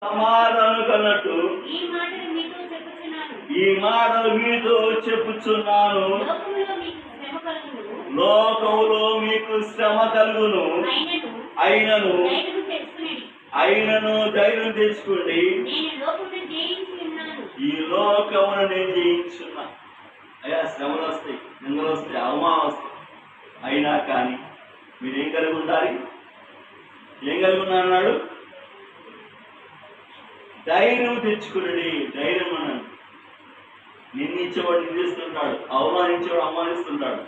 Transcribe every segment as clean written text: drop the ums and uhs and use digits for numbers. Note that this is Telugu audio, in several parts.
సమాధానం కన్నట్టు ఈ మాటలు మీతో చెప్పుచున్నాను. ఈ మాటలు మీతో చెప్పుచున్నాను. లోకములో మీకు శ్రమ కలుగును. లోకములో మీకు శ్రమ కలుగును. అయినను ధైర్యము తెచ్చుకొనుడి. అయినను ధైర్యం తెచ్చుకోండి. నేను లోకమును జయించి ఉన్నాను. ఈ లోకమును నేను జయించున్నా. అయ్యా, శ్రమలు వస్తాయి, నిందలు వస్తాయి, అవమానం వస్తాయి. అయినా కానీ మీరేం కలిగి ఉండాలి? ఏం కలిగి ఉన్నా అన్నాడు? ధైర్యం తెచ్చుకుని. ధైర్యం అన్నాడు. నిందించేవాడు నిందిస్తుంటాడు, అవమానించేవాడు అవమానిస్తుంటాడు.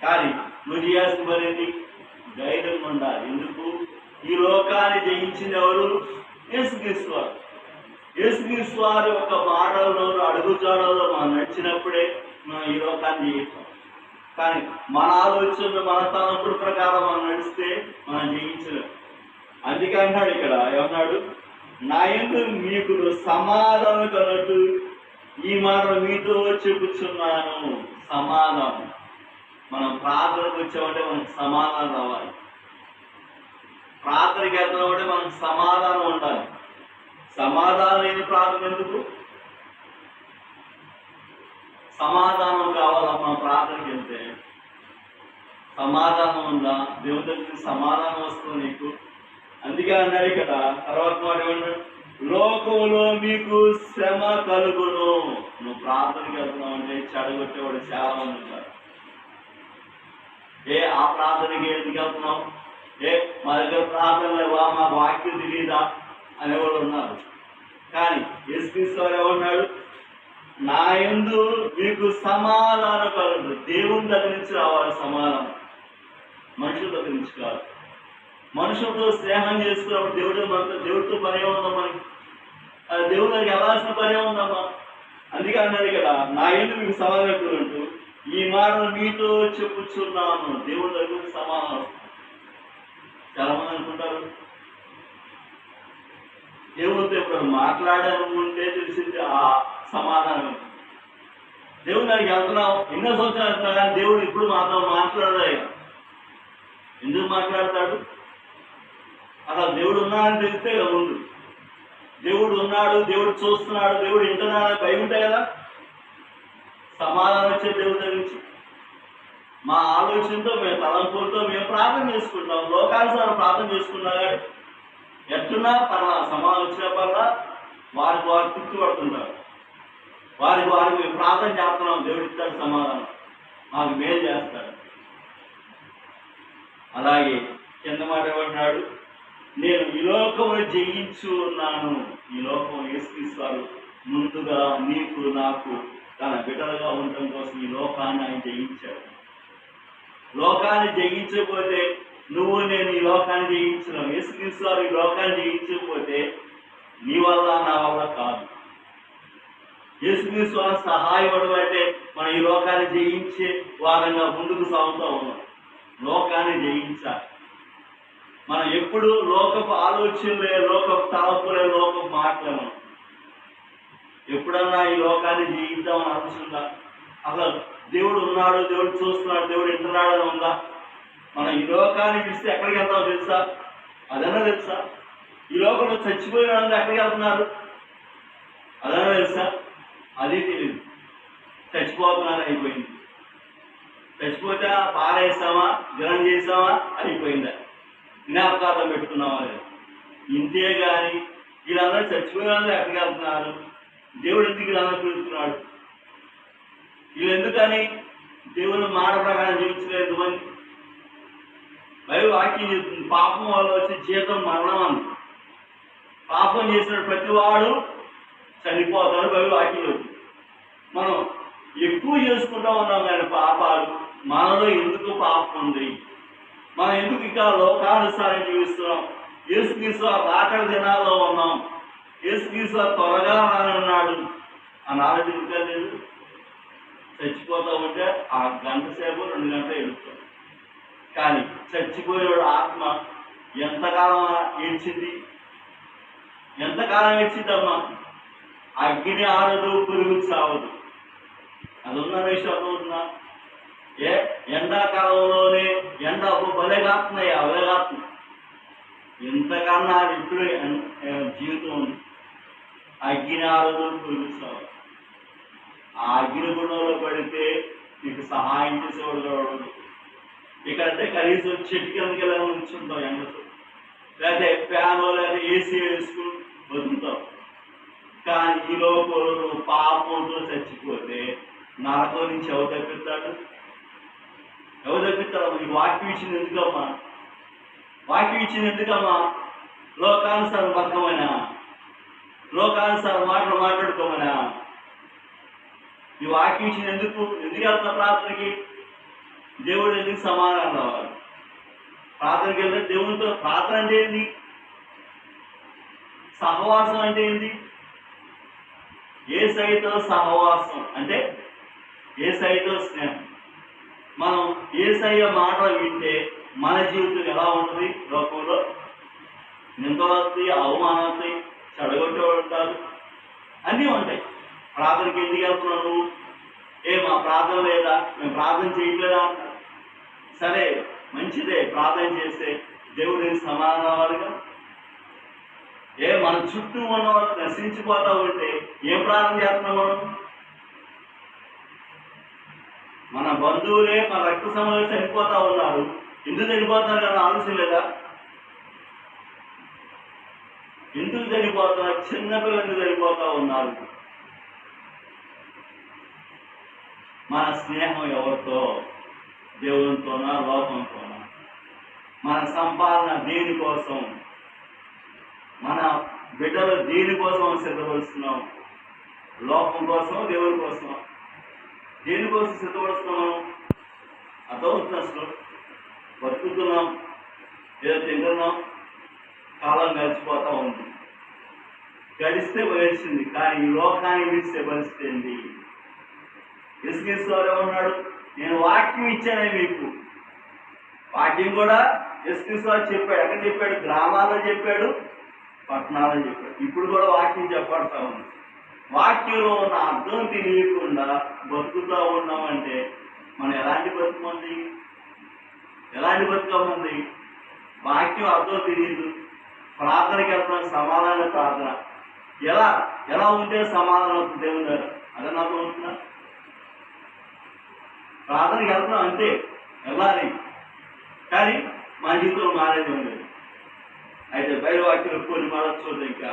కానీ నువ్వు చేయాల్సిన పని ఏంటి? ధైర్యం ఉండాలి. ఎందుకు? ఈ లోకాన్ని జయించింది ఎవరు? యేసుక్రీస్తు వారు. యేసుక్రీస్తు వారి ఒక మాటల్లో అడుగుజాడల్లో మనం నడిచినప్పుడే మనం ఈ లోకాన్ని జయిస్తాం. కానీ మన ఆలోచనలు మన తలంపుల ప్రకారం మనం నడిస్తే మనం జయించలేం. అందుకే అన్నాడు ఇక్కడ, ఏమన్నాడు? నా యందు మీకు సమాధానం కలట్టు ఈ మాట మీతో చెప్పుచున్నాను. సమాధానం. మనం ప్రార్థనకు వచ్చామంటే మనకు సమాధానం రావాలి. ప్రార్థనకి వెళ్తామంటే మనకు సమాధానం ఉండాలి. సమాధానం లేని ప్రార్థన ఎందుకు? సమాధానం కావాలమ్మా. ప్రార్థనకి వెళ్తే సమాధానం ఉందా? దేవుని దగ్గరికి సమాధానం వస్తుంది నీకు. అందుకే అన్నాడు ఇక్కడ తర్వాత మాట ఏమన్నాడు? లోకంలో మీకు శ్రమ కలుగును. నువ్వు ప్రార్థనకి వెళ్తున్నావు అంటే చెడగొట్టేవాడు చాలా మంది ఉంటారు. ఆ ప్రార్థనకి ఎందుకు వెళ్తున్నావు? మా దగ్గర ప్రార్థన లేవా, మాకు వాక్యం తెలియదా అనేవాళ్ళు ఉన్నారు. కానీ యేసుక్రీస్తు వారు ఏమన్నాడు? నా యందు మీకు సమాధానం కలుగు. దేవుని దగ్గర నుంచి రావాలి సమాధానం, మనుషుల దగ్గర నుంచి కాదు. మనుషులతో స్నేహం చేసుకున్నప్పుడు దేవుడితో పని ఏముందా మనకి? దేవుడి దగ్గరికి వెళ్ళాల్సిన పని ఏముందమ్మా? అందుకే అన్నాడు ఇక్కడ, నా యందు మీకు సమాధానం అంటూ ఈ మాటలు మీతో చెప్పుచున్నాను. దేవుడి దగ్గర సమాధానం వస్తుంది. చాలా మంది అనుకుంటారు దేవుడితో ఇప్పుడు మాట్లాడాలనుకుంటే తెలిసింది ఆ సమాధానం. దేవుడి దగ్గరికి వెళ్తున్నాం, ఎన్నో సంవత్సరాలు వెళ్తున్నా కానీ దేవుడు ఇప్పుడు మాతో మాట్లాడలే. ఎందుకు మాట్లాడతాడు? అసలు దేవుడు ఉన్నాడని తెలిస్తే కదా ముందు. దేవుడు ఉన్నాడు, దేవుడు చూస్తున్నాడు, దేవుడు వింటున్నాడు భయం ఉంటాయి కదా. సమాధానం వచ్చే దేవుడి దగ్గర నుంచి. మా ఆలోచనతో మేము తలంపులతో మేము ప్రార్థన చేసుకుంటాం, లోకానుసారం ప్రార్థన చేసుకున్నా కానీ ఎట్లున్నా పర్లా సమాధానం వచ్చిన పర్లా వారికి వారు తృప్తిపడుతుంటారు. వారికి మేము ప్రార్థన చేస్తున్నాం, దేవుడు ఇస్తాడు సమాధానం, మాకు మేలు చేస్తాడు. అలాగే కింద మాట ఏమంటున్నాడు? నేను ఈ లోకమును జయించు ఉన్నాను. ఈ లోకం యేసుక్రీస్తు ముందుగా నీకు నాకు తన బిడ్డలుగా ఉండటం కోసం ఈ లోకాన్ని ఆయన జయించాడు. లోకాన్ని జయించకపోతే నువ్వు నేను ఈ లోకాన్ని జయించలేము. యేసుక్రీస్తు ఈ లోకాన్ని జయించకపోతే నీ వల్ల నా వల్ల కాదు. యేసుక్రీస్తు సహాయపడడం అంటే మనం ఈ లోకాన్ని జయించే వారంగా ముందుకు సాగుతూ ఉన్నాం. లోకాన్ని జయించాలి. మనం ఎప్పుడు లోకపు ఆలోచనలే, లోకపు తలపులే, లోకపు మాటలేము. ఎప్పుడన్నా ఈ లోకాన్ని జయిద్దామని ఆలోచన అసలు దేవుడు ఉన్నాడు, దేవుడు చూస్తున్నాడు, దేవుడు వింటున్నాడు అని ఉందా? మనం ఈ లోకాన్ని పిలిస్తే ఎక్కడికి వెళ్తామో తెలుసా? అదన్నా తెలుసా? ఈ లోకంలో చచ్చిపోయిన వాళ్ళందరూ ఎక్కడికి వెళ్తున్నారు? అదన్నా తెలుసా? అది తెలియదు. చచ్చిపోతున్నారు, అయిపోయింది. చచ్చిపోతే పారేసామా, జ్వరం చేసామా, అయిపోయిందా? జ్ఞాపకార్థం పెట్టుకున్నామా లేదు. ఇంతే కానీ వీళ్ళందరూ చచ్చిపోయిన వాళ్ళందరూ ఎక్కడికి వెళ్తున్నారు? దేవుడు ఎందుకు వీళ్ళందరూ పిలుస్తున్నాడు? వీళ్ళు ఎందుకని దేవుని మాట ప్రకారం జీవించలేదు మంది? బైబిల్ వాక్యం చెప్తుంది, పాపం వల్ల వచ్చే జీతం మరణం అని. పాపం చేసిన ప్రతి వాడు చనిపోతాడు, బైబిల్ వాక్యం చెప్తుంది. మనం ఎక్కువ చేసుకుంటా ఉన్నాం కానీ పాపాలు మనలో ఎందుకు పాపం ఉంది? మనం ఎందుకు ఇంకా లోకానుసారం జీవిస్తున్నాం? యేసుక్రీస్తు రాకడ దినాల్లో ఉన్నాం. యేసుక్రీస్తు త్వరగా రానున్నాడు అని ఆలోచన ఇంకా లేదు. చచ్చిపోతా ఉంటే ఆ గంట సేపు 2 గంటలు ఎడుతాం. కానీ చచ్చిపోయేవాడు ఆత్మ ఎంతకాలం ఏడ్చింది? ఎంతకాలం ఏడ్చిందమ్మా? అగ్ని ఆరదు, పురుగు చావదు. అది ఉన్న విషయం అర్థమవుతుందా? ఎండాకాలంలోనే ఎండ భలే కాస్తున్నాయి, అవే కాస్తున్నాయి. ఎంతకన్నా ఇప్పుడు జీవితం ఉంది. అగ్ని ఆరదు కురుస్తావు. ఆ అగ్ని గుణంలో పడితే నీకు సహాయం చేసేవాడు కావడం. ఇక్కడంటే కనీసం చెట్టు కిందకి వెళ్ళాలని ఉంచుంటాం ఎండతో, లేకపోతే ఫ్యానో లేదా ఏసీ వేసుకుని బతుకుతావు. కానీ ఈ లోపల నువ్వు పాపంతో చచ్చిపోతే నరకం నుంచి ఎవరు తప్పిస్తాడు? ఎవరు తప్పిస్తాడు? నీకు వాక్యం ఇచ్చింది ఎందుకమ్మా? వాక్యం ఇచ్చింది ఎందుకమ్మా? లోకానుసారం బతకమనా? లోకానుసారం మాటలు మాట్లాడుకోమనా? ఈ వాక్యం ఇచ్చింది ఎందుకు? ఎందుకు వెళ్తున్నా ప్రార్థనకి? దేవుడు ఎందుకు సమాధానం రావాలి? ప్రార్థనకి వెళ్తే దేవునితో ప్రార్థన అంటే ఏంది? సహవాసం అంటే ఏంది? యేసయ్యతో సహవాసం అంటే యేసయ్యతో స్నేహం. మనం యేసయ్య మాట వింటే మన జీవితం ఎలా ఉంటుంది? లోకంలో నిందలు వస్తాయి, అవమానాలు వస్తాయి, చెడగొట్టేవాడు ఉంటారు, అన్నీ ఉంటాయి. ప్రార్థనకి ఎందుకు వెళ్తున్నావు నువ్వు? మా ప్రార్థన లేదా, మేము ప్రార్థన చేయట్లేదా అంటారు. సరే, మంచిదే, ప్రార్థన చేస్తే దేవుడికి సమాధానం అవ్వాలిగా. మన చుట్టూ ఉన్న వాళ్ళు నశించిపోతా ఉంటే ఏం ప్రార్థన చేస్తున్నాం మనం? మన బంధువులే మన రక్త సంబంధులు చనిపోతా ఉన్నారు. ఎందుకు చనిపోతున్నారు కానీ ఆలోచన లేదా? ఎందుకు చనిపోతున్నారు? చిన్నపిల్లలు ఎందుకు చనిపోతా ఉన్నారు? మన స్నేహం ఎవరితో? దేవునితోనా, లోకంతోనా? మన సంపాదన దేనికోసం? మన బిడ్డలు దేనికోసం సిద్ధపరుస్తున్నాం? లోకం కోసం, దేవుని కోసం? దేనికోసం సిద్ధపరుస్తున్నాం? అర్థమవుతుంది. అసలు బతుకుతున్నాం, ఏదో తింటున్నాం, కాలం గడిచిపోతా ఉంది. గడిస్తే గడిచింది, కానీ ఈ లోకాన్ని విడిస్తే పరిస్థితి ఏంటి? యేసుక్రీస్తు ఏమన్నాడు? నేను వాక్యం ఇచ్చానే మీకు. వాక్యం కూడా యేసుక్రీస్తు చెప్పాడు. ఎక్కడ చెప్పాడు? గ్రామాల్లో చెప్పాడు, పట్టణాల్లో చెప్పాడు. ఇప్పుడు కూడా వాక్యం చెప్పబడతా ఉంది. వాక్యంలో ఉన్న అర్థం తెలియకుండా బతుకుతూ ఉన్నామంటే మనం ఎలాంటి బతుకుమంది? ఎలాంటి బతుకమంది? వాక్యం అర్థం తెలియదు, ప్రార్థనకి వెళ్తున్నాం, సమాధాన ప్రార్థన. ఎలా ఉంటే సమాధానం అవుతుంది దేవుని దగ్గర? అదే నాకు అవుతుందా? ప్రార్థనకి వెళ్తున్నాం అంతే, వెళ్ళాలి, కానీ మా జీవితంలో మారేది ఉండదు. అయితే బయట వాక్యం కొన్ని మారచ్చు ఇంకా